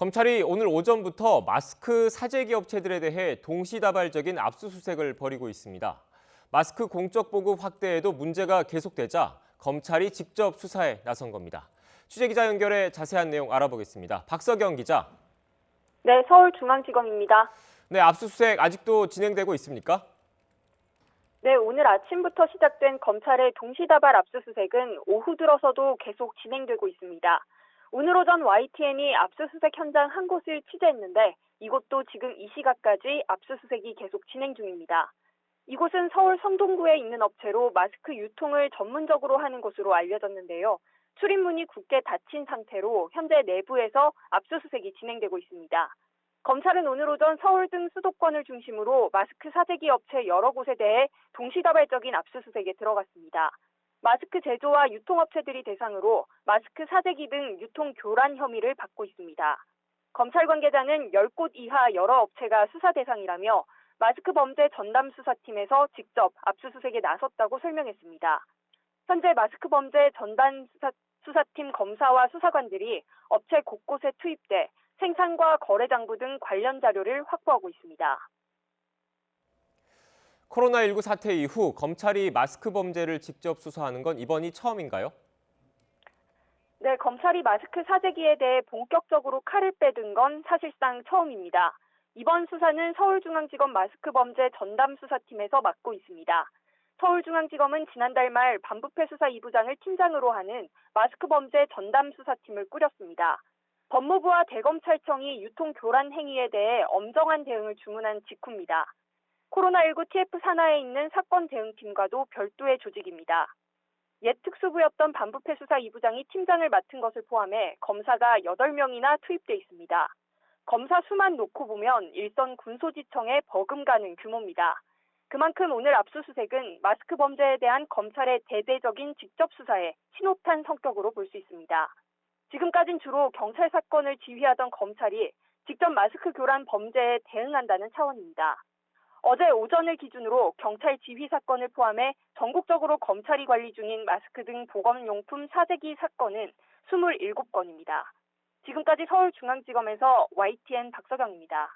검찰이 오늘 오전부터 마스크 사재기 업체들에 대해 동시다발적인 압수수색을 벌이고 있습니다. 마스크 공적 보급 확대에도 문제가 계속되자 검찰이 직접 수사에 나선 겁니다. 취재기자 연결해 자세한 내용 알아보겠습니다. 박서경 기자. 네, 서울중앙지검입니다. 네, 압수수색 아직도 진행되고 있습니까? 네, 오늘 아침부터 시작된 검찰의 동시다발 압수수색은 오후 들어서도 계속 진행되고 있습니다. 오늘 오전 YTN이 압수수색 현장 한 곳을 취재했는데 이곳도 지금 이 시각까지 압수수색이 계속 진행 중입니다. 이곳은 서울 성동구에 있는 업체로 마스크 유통을 전문적으로 하는 곳으로 알려졌는데요. 출입문이 굳게 닫힌 상태로 현재 내부에서 압수수색이 진행되고 있습니다. 검찰은 오늘 오전 서울 등 수도권을 중심으로 마스크 사재기 업체 여러 곳에 대해 동시다발적인 압수수색에 들어갔습니다. 마스크 제조와 유통업체들이 대상으로 마스크 사재기 등 유통 교란 혐의를 받고 있습니다. 검찰 관계자는 10곳 이하 여러 업체가 수사 대상이라며 마스크 범죄 전담 수사팀에서 직접 압수수색에 나섰다고 설명했습니다. 현재 마스크 범죄 전담 수사팀 검사와 수사관들이 업체 곳곳에 투입돼 생산과 거래 장부 등 관련 자료를 확보하고 있습니다. 코로나19 사태 이후 검찰이 마스크 범죄를 직접 수사하는 건 이번이 처음인가요? 네, 검찰이 마스크 사재기에 대해 본격적으로 칼을 빼든 건 사실상 처음입니다. 이번 수사는 서울중앙지검 마스크 범죄 전담 수사팀에서 맡고 있습니다. 서울중앙지검은 지난달 말 반부패 수사 2부장을 팀장으로 하는 마스크 범죄 전담 수사팀을 꾸렸습니다. 법무부와 대검찰청이 유통 교란 행위에 대해 엄정한 대응을 주문한 직후입니다. 코로나19 TF 산하에 있는 사건 대응팀과도 별도의 조직입니다. 옛 특수부였던 반부패 수사 2부장이 팀장을 맡은 것을 포함해 검사가 8명이나 투입돼 있습니다. 검사 수만 놓고 보면 일선 군소지청에 버금가는 규모입니다. 그만큼 오늘 압수수색은 마스크 범죄에 대한 검찰의 대대적인 직접 수사에 신호탄 성격으로 볼 수 있습니다. 지금까진 주로 경찰 사건을 지휘하던 검찰이 직접 마스크 교란 범죄에 대응한다는 차원입니다. 어제 오전을 기준으로 경찰 지휘 사건을 포함해 전국적으로 검찰이 관리 중인 마스크 등 보건용품 사재기 사건은 27건입니다. 지금까지 서울중앙지검에서 YTN 박서경입니다.